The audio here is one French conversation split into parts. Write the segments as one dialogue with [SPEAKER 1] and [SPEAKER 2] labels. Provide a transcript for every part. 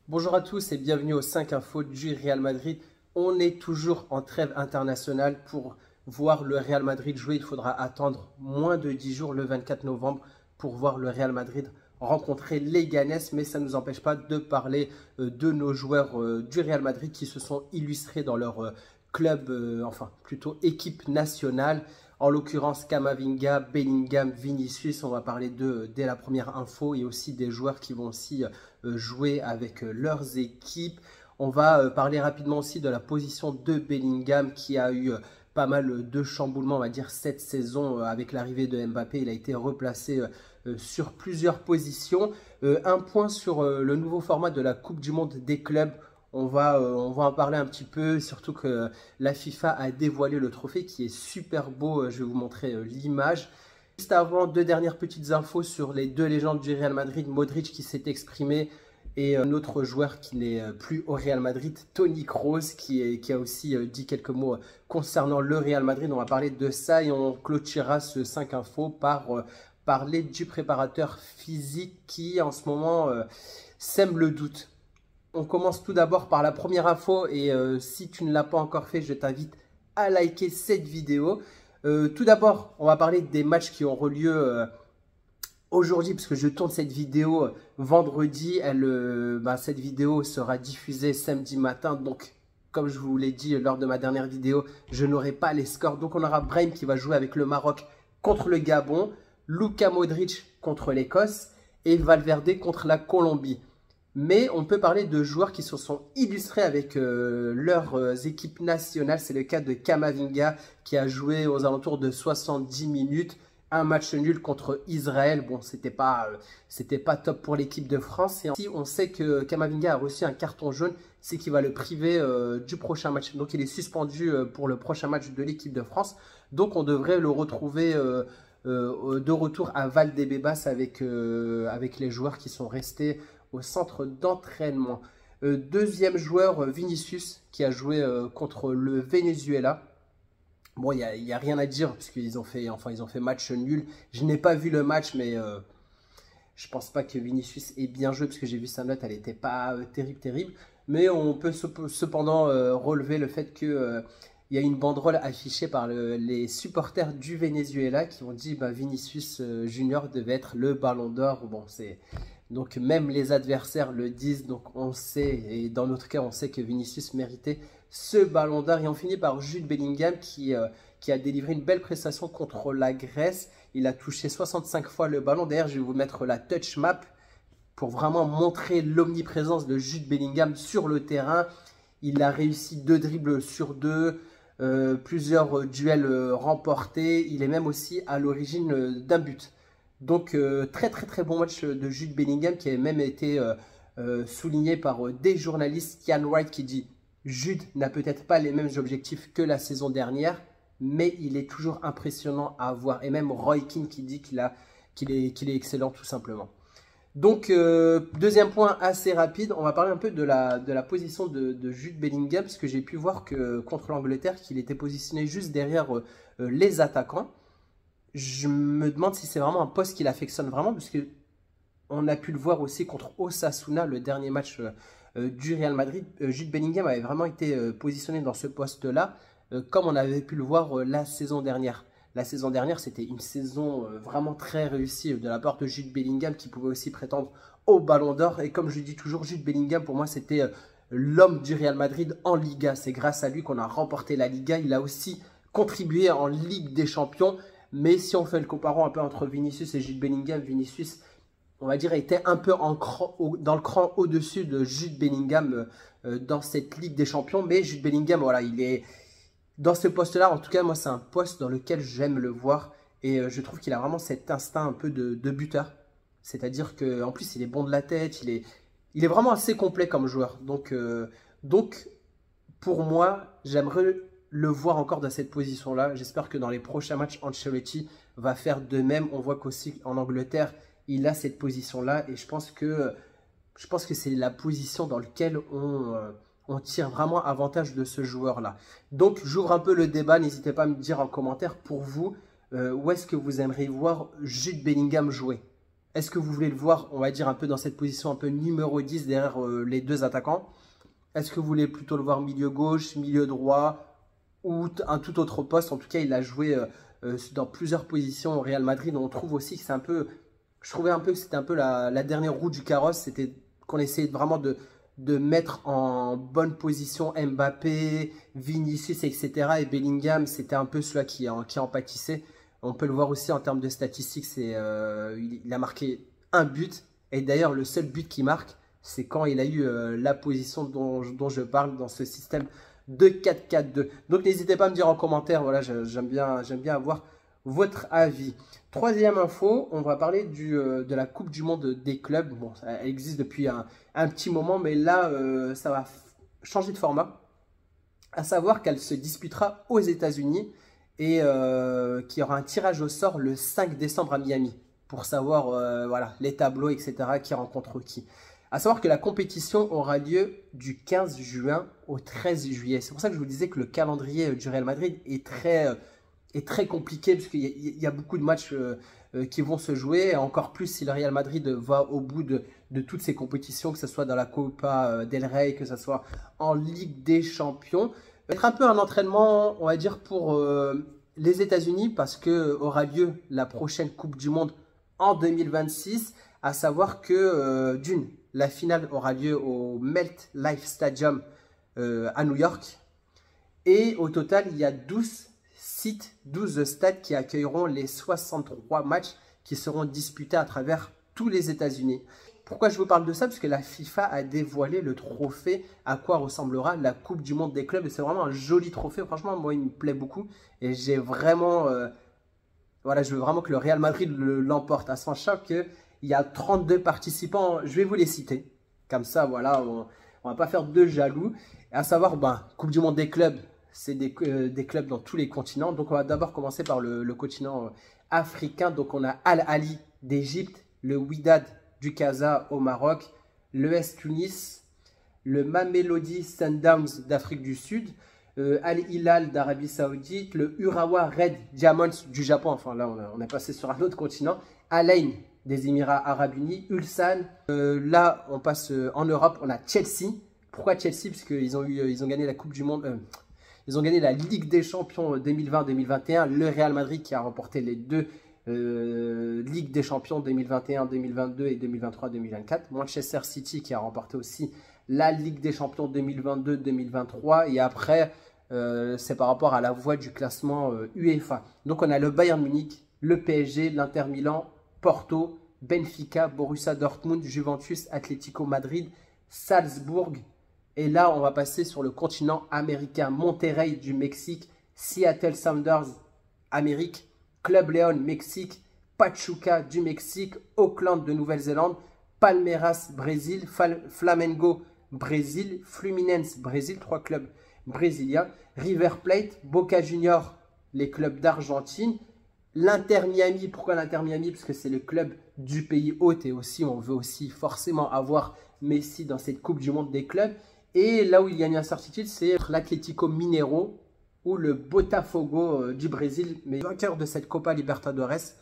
[SPEAKER 1] Bonjour à tous et bienvenue aux 5 infos du Real Madrid. On est toujours en trêve internationale. Pour voir le Real Madrid jouer, il faudra attendre moins de 10 jours, le 24 novembre, pour voir le Real Madrid rencontrer les Ganes. Mais ça ne nous empêche pas de parler de nos joueurs du Real Madrid qui se sont illustrés dans leur club, enfin plutôt équipe nationale. En l'occurrence, Camavinga, Bellingham, Vinicius, on va parler d'eux dès la première info et aussi des joueurs qui vont aussi jouer avec leurs équipes. On va parler rapidement aussi de la position de Bellingham qui a eu pas mal de chamboulements, on va dire, cette saison avec l'arrivée de Mbappé. Il a été replacé sur plusieurs positions. Un point sur le nouveau format de la Coupe du Monde des clubs. On va en parler un petit peu, surtout que la FIFA a dévoilé le trophée qui est super beau. Je vais vous montrer l'image. Juste avant, deux dernières petites infos sur les deux légendes du Real Madrid. Modric qui s'est exprimé et un autre joueur qui n'est plus au Real Madrid, Toni Kroos, qui a aussi dit quelques mots concernant le Real Madrid. On va parler de ça et on clôturera ce 5 infos par parler du préparateur physique qui en ce moment sème le doute. On commence tout d'abord par la première info et si tu ne l'as pas encore fait, je t'invite à liker cette vidéo. Tout d'abord, on va parler des matchs qui auront lieu aujourd'hui, parce que je tourne cette vidéo vendredi. Cette vidéo sera diffusée samedi matin, donc comme je vous l'ai dit lors de ma dernière vidéo, je n'aurai pas les scores. Donc on aura Brahim qui va jouer avec le Maroc contre le Gabon, Luka Modric contre l'Écosse et Valverde contre la Colombie. Mais on peut parler de joueurs qui se sont illustrés avec leurs équipes nationales. C'est le cas de Camavinga qui a joué aux alentours de 70 minutes. Un match nul contre Israël. Bon, c'était pas top pour l'équipe de France. Et si on sait que Camavinga a reçu un carton jaune, c'est qu'il va le priver du prochain match. Donc il est suspendu pour le prochain match de l'équipe de France. Donc on devrait le retrouver de retour à Valdebebas avec les joueurs qui sont restés au centre d'entraînement. Deuxième joueur, Vinicius, qui a joué contre le Venezuela. Bon, il y a rien à dire, parce qu'ils ont fait match nul. Je n'ai pas vu le match, mais je pense pas que Vinicius ait bien joué, parce que j'ai vu sa note, elle n'était pas terrible. Mais on peut cependant relever le fait que il y a une banderole affichée par les supporters du Venezuela qui ont dit Vinicius Junior devait être le Ballon d'Or. Bon, donc même les adversaires le disent, donc on sait, et dans notre cas on sait que Vinicius méritait ce Ballon d'Or. Et on finit par Jude Bellingham qui a délivré une belle prestation contre la Grèce. Il a touché 65 fois le ballon. D'ailleurs, je vais vous mettre la touch map pour vraiment montrer l'omniprésence de Jude Bellingham sur le terrain. Il a réussi 2 dribbles sur 2, plusieurs duels remportés. Il est même aussi à l'origine d'un but. Donc très bon match de Jude Bellingham qui a même été souligné par des journalistes. Ian Wright qui dit « Jude n'a peut-être pas les mêmes objectifs que la saison dernière, mais il est toujours impressionnant à voir. » Et même Roy Keane qui dit qu'il est excellent tout simplement. Donc deuxième point assez rapide, on va parler un peu de la position de Jude Bellingham, parce que j'ai pu voir que contre l'Angleterre qu'il était positionné juste derrière les attaquants. Je me demande si c'est vraiment un poste qu'il affectionne vraiment, parce qu'on a pu le voir aussi contre Osasuna, le dernier match du Real Madrid. Jude Bellingham avait vraiment été positionné dans ce poste-là, comme on avait pu le voir la saison dernière. La saison dernière, c'était une saison vraiment très réussie de la part de Jude Bellingham, qui pouvait aussi prétendre au Ballon d'Or. Et comme je dis toujours, Jude Bellingham, pour moi, c'était l'homme du Real Madrid en Liga. C'est grâce à lui qu'on a remporté la Liga. Il a aussi contribué en Ligue des Champions. Mais si on fait le comparant un peu entre Vinicius et Jude Bellingham, Vinicius, on va dire, était un peu dans le cran au-dessus de Jude Bellingham dans cette Ligue des Champions. Mais Jude Bellingham, voilà, il est dans ce poste-là. En tout cas, moi, c'est un poste dans lequel j'aime le voir. Et je trouve qu'il a vraiment cet instinct un peu de buteur. C'est-à-dire qu'en plus, il est bon de la tête. Il est vraiment assez complet comme joueur. Donc pour moi, j'aimerais le voir encore dans cette position-là. J'espère que dans les prochains matchs, Ancelotti va faire de même. On voit qu'aussi en Angleterre, il a cette position-là. Et je pense que c'est la position dans laquelle on tire vraiment avantage de ce joueur-là. Donc, j'ouvre un peu le débat. N'hésitez pas à me dire en commentaire pour vous, où est-ce que vous aimeriez voir Jude Bellingham jouer? Est-ce que vous voulez le voir, on va dire, un peu dans cette position un peu numéro 10 derrière les deux attaquants? Est-ce que vous voulez plutôt le voir milieu gauche, milieu droit ou un tout autre poste? En tout cas, il a joué dans plusieurs positions au Real Madrid. On trouve aussi que c'est un peu... Je trouvais un peu que c'était un peu la dernière roue du carrosse. C'était qu'on essayait vraiment de mettre en bonne position Mbappé, Vinicius, etc. Et Bellingham, c'était un peu cela qui en pâtissait. On peut le voir aussi en termes de statistiques. Il a marqué un but. Et d'ailleurs, le seul but qu'il marque, c'est quand il a eu la position dont je parle dans ce système de 4-4-2. Donc n'hésitez pas à me dire en commentaire, voilà, j'aime bien avoir votre avis. Troisième info, on va parler de la Coupe du Monde des clubs. Bon, elle existe depuis un petit moment, mais là, ça va changer de format. À savoir qu'elle se disputera aux États-Unis et qu'il y aura un tirage au sort le 5 décembre à Miami pour savoir voilà, les tableaux, etc., qui rencontrent qui. À savoir que la compétition aura lieu du 15 juin au 13 juillet. C'est pour ça que je vous disais que le calendrier du Real Madrid est très compliqué parce qu'il y a beaucoup de matchs qui vont se jouer. Et encore plus si le Real Madrid va au bout de toutes ces compétitions, que ce soit dans la Copa del Rey, que ce soit en Ligue des Champions. Ça va être un peu un entraînement, on va dire, pour les États-Unis parce que aura lieu la prochaine Coupe du Monde en 2026. À savoir que la finale aura lieu au MetLife Stadium à New York. Et au total, il y a 12 sites, 12 stades qui accueilleront les 63 matchs qui seront disputés à travers tous les États-Unis. Pourquoi je vous parle de ça? Parce que la FIFA a dévoilé le trophée à quoi ressemblera la Coupe du Monde des clubs. Et c'est vraiment un joli trophée. Franchement, moi, il me plaît beaucoup. Et j'ai vraiment... voilà, je veux vraiment que le Real Madrid l'emporte. À sachant qu'il y a 32 participants. Je vais vous les citer. Comme ça, voilà, on ne va pas faire de jaloux. À savoir, Coupe du Monde des clubs, c'est des clubs dans tous les continents. Donc, on va d'abord commencer par le continent africain. Donc, on a Al Ahly d'Égypte, le Wydad du Casa au Maroc, l'ES Tunis, le Mamelodi Sundowns d'Afrique du Sud, Al Hilal d'Arabie Saoudite, le Urawa Red Diamonds du Japon. Enfin, là, on est passé sur un autre continent. Al Ain des Émirats Arabes Unis, Ulsan. Là, on passe en Europe, on a Chelsea. Pourquoi Chelsea? Parce qu'ils ont gagné la Coupe du Monde. Ils ont gagné la Ligue des Champions 2020-2021. Le Real Madrid qui a remporté les deux Ligue des Champions 2021-2022 et 2023-2024. Manchester City qui a remporté aussi la Ligue des Champions 2022-2023. Et après, c'est par rapport à la voie du classement UEFA. Donc, on a le Bayern Munich, le PSG, l'Inter Milan, Porto, Benfica, Borussia Dortmund, Juventus, Atlético Madrid, Salzbourg. Et là, on va passer sur le continent américain. Monterrey du Mexique, Seattle Sounders, Amérique, Club León, Mexique, Pachuca du Mexique, Auckland de Nouvelle-Zélande, Palmeiras, Brésil, Flamengo, Brésil, Fluminense, Brésil, 3 clubs brésiliens, River Plate, Boca Juniors, les clubs d'Argentine, l'Inter Miami. Pourquoi l'Inter Miami? Parce que c'est le club du pays hôte et aussi on veut aussi forcément avoir Messi dans cette Coupe du Monde des clubs. Et là où il y a une incertitude, c'est l'Atlético Mineiro ou le Botafogo du Brésil. Mais le vainqueur de cette Copa Libertadores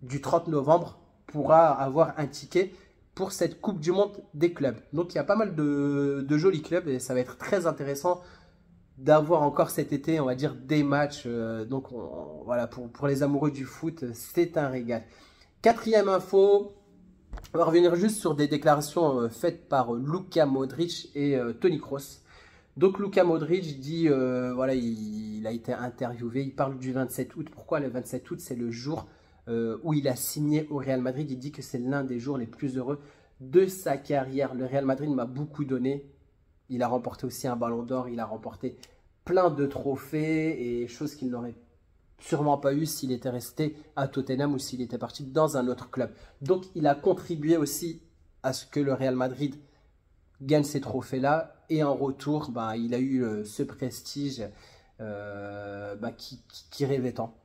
[SPEAKER 1] du 30 novembre pourra avoir un ticket pour cette Coupe du Monde des clubs. Donc il y a pas mal de jolis clubs et ça va être très intéressant d'avoir encore cet été, on va dire, des matchs. Donc voilà, pour les amoureux du foot, c'est un régal. Quatrième info. On va revenir juste sur des déclarations faites par Luka Modric et Toni Kroos. Donc Luka Modric dit, voilà, il a été interviewé, il parle du 27 août. Pourquoi le 27 août? C'est le jour où il a signé au Real Madrid. Il dit que c'est l'un des jours les plus heureux de sa carrière. Le Real Madrid m'a beaucoup donné. Il a remporté aussi un ballon d'or, il a remporté plein de trophées et choses qu'il n'aurait sûrement pas eu s'il était resté à Tottenham ou s'il était parti dans un autre club. Donc, il a contribué aussi à ce que le Real Madrid gagne ces trophées-là. Et en retour, il a eu ce prestige qui rêvait tant.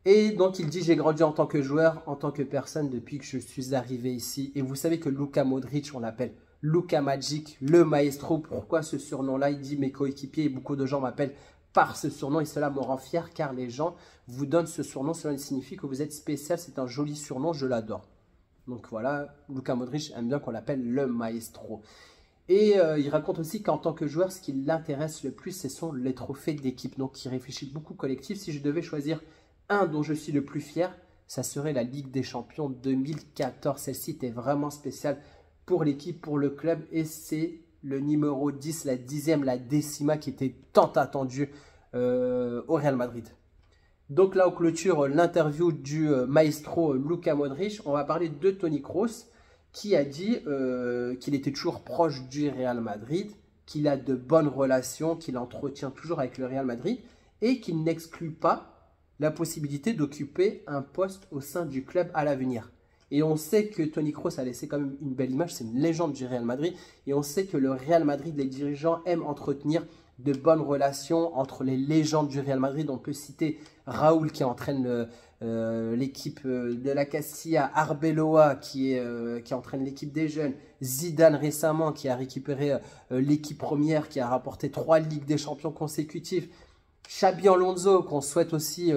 [SPEAKER 1] Et donc, il dit, j'ai grandi en tant que joueur, en tant que personne depuis que je suis arrivé ici. Et vous savez que Luka Modric, on l'appelle Luka Magic, le maestro. Pourquoi ce surnom-là? Il dit, mes coéquipiers et beaucoup de gens m'appellent par ce surnom et cela me rend fier car les gens vous donnent ce surnom. Cela signifie que vous êtes spécial, c'est un joli surnom, je l'adore. Donc voilà, Luka Modric aime bien qu'on l'appelle le maestro. Et il raconte aussi qu'en tant que joueur, ce qui l'intéresse le plus, ce sont les trophées d'équipe. Donc il réfléchit beaucoup collectif. Si je devais choisir un dont je suis le plus fier, ça serait la Ligue des Champions 2014. Celle-ci était vraiment spéciale pour l'équipe, pour le club. Et c'est le numéro 10, la 10e, la décima qui était tant attendue au Real Madrid. Donc là, on clôture l'interview du maestro Luka Modric. On va parler de Toni Kroos, qui a dit qu'il était toujours proche du Real Madrid, qu'il a de bonnes relations, qu'il entretient toujours avec le Real Madrid et qu'il n'exclut pas la possibilité d'occuper un poste au sein du club à l'avenir. Et on sait que Toni Kroos a laissé quand même une belle image, c'est une légende du Real Madrid. Et on sait que le Real Madrid, les dirigeants aiment entretenir de bonnes relations entre les légendes du Real Madrid. On peut citer Raoul qui entraîne l'équipe de la Castilla, Arbeloa qui entraîne l'équipe des jeunes, Zidane récemment qui a récupéré l'équipe première, qui a rapporté 3 Ligues des Champions consécutives, Xabi Alonso qu'on souhaite aussi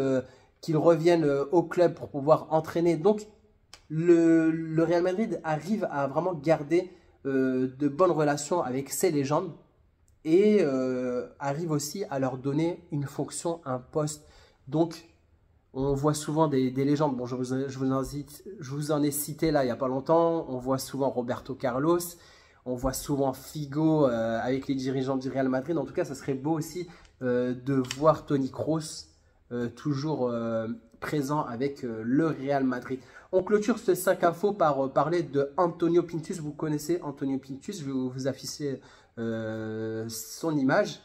[SPEAKER 1] qu'il revienne au club pour pouvoir entraîner. Donc le Real Madrid arrive à vraiment garder de bonnes relations avec ses légendes et arrive aussi à leur donner une fonction, un poste. Donc on voit souvent des légendes. Bon, je vous en ai cité là il n'y a pas longtemps. On voit souvent Roberto Carlos. On voit souvent Figo avec les dirigeants du Real Madrid. En tout cas, ça serait beau aussi de voir Toni Kroos toujours présent avec le Real Madrid. On clôture ce 5 infos par parler de Antonio Pintus. Vous connaissez Antonio Pintus. Je vais vous afficher son image.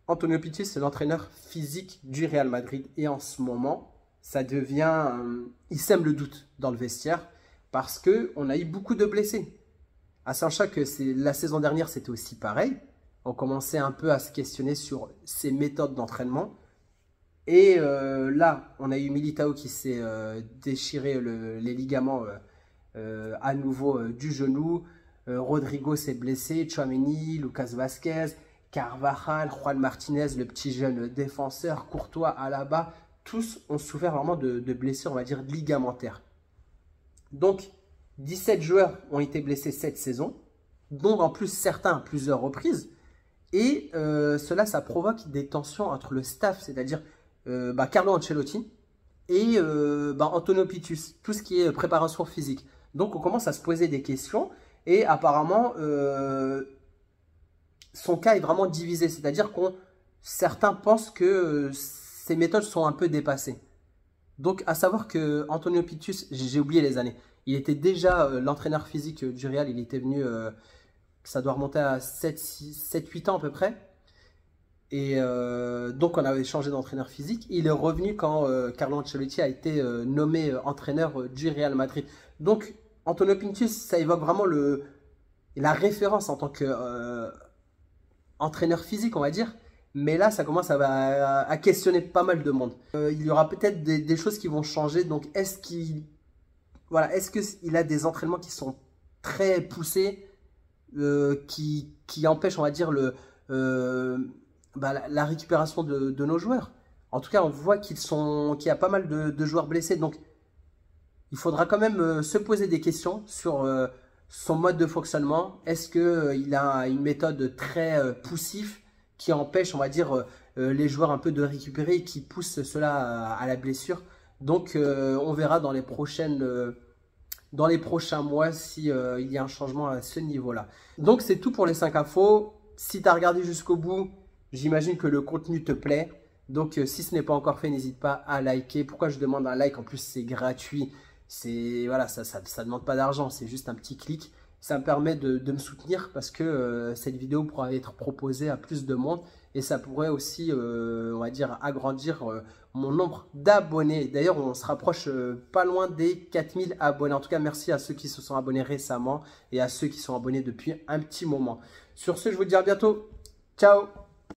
[SPEAKER 1] Antonio Pintus, c'est l'entraîneur physique du Real Madrid. Et en ce moment, ça devient... il sème le doute dans le vestiaire parce qu'on a eu beaucoup de blessés. À sachant que la saison dernière, c'était aussi pareil. On commençait un peu à se questionner sur ses méthodes d'entraînement. Et là, on a eu Militao qui s'est déchiré les ligaments à nouveau du genou. Rodrigo s'est blessé, Tchouaméni, Lucas Vazquez, Carvajal, Juan Martinez, le petit jeune défenseur, Courtois, Alaba. Tous ont souffert vraiment de blessures, on va dire, ligamentaires. Donc, 17 joueurs ont été blessés cette saison, dont en plus certains à plusieurs reprises. Et cela, ça provoque des tensions entre le staff, c'est-à-dire Carlo Ancelotti et Antonio Pintus, tout ce qui est préparation physique. Donc, on commence à se poser des questions et apparemment, son cas est vraiment divisé, c'est-à-dire que certains pensent que ces méthodes sont un peu dépassées. Donc, à savoir que Antonio Pintus, j'ai oublié les années, il était déjà l'entraîneur physique du Real, il était venu, ça doit remonter à 7-8 ans à peu près. Et donc, on avait changé d'entraîneur physique. Il est revenu quand Carlo Ancelotti a été nommé entraîneur du Real Madrid. Donc, Antonio Pintus, ça évoque vraiment la référence en tant qu'entraîneur physique, on va dire. Mais là, ça commence à questionner pas mal de monde. Il y aura peut-être des choses qui vont changer. Donc, est-ce qu'il a des entraînements qui sont très poussés, qui empêchent, on va dire, la récupération de nos joueurs? En tout cas, on voit qu'il y a pas mal de joueurs blessés. Donc, il faudra quand même se poser des questions sur son mode de fonctionnement. Est-ce qu'il a une méthode très poussive qui empêche, on va dire, les joueurs un peu de récupérer et qui pousse cela à la blessure? Donc, on verra dans les prochains mois s'il y a un changement à ce niveau-là. Donc, c'est tout pour les 5 infos. Si tu as regardé jusqu'au bout, j'imagine que le contenu te plaît. Donc, si ce n'est pas encore fait, n'hésite pas à liker. Pourquoi je demande un like? En plus, c'est gratuit. Voilà, ça ne demande pas d'argent, c'est juste un petit clic. Ça me permet de me soutenir parce que cette vidéo pourra être proposée à plus de monde et ça pourrait aussi, on va dire, agrandir mon nombre d'abonnés. D'ailleurs, on se rapproche pas loin des 4000 abonnés. En tout cas, merci à ceux qui se sont abonnés récemment et à ceux qui sont abonnés depuis un petit moment. Sur ce, je vous dis à bientôt. Ciao!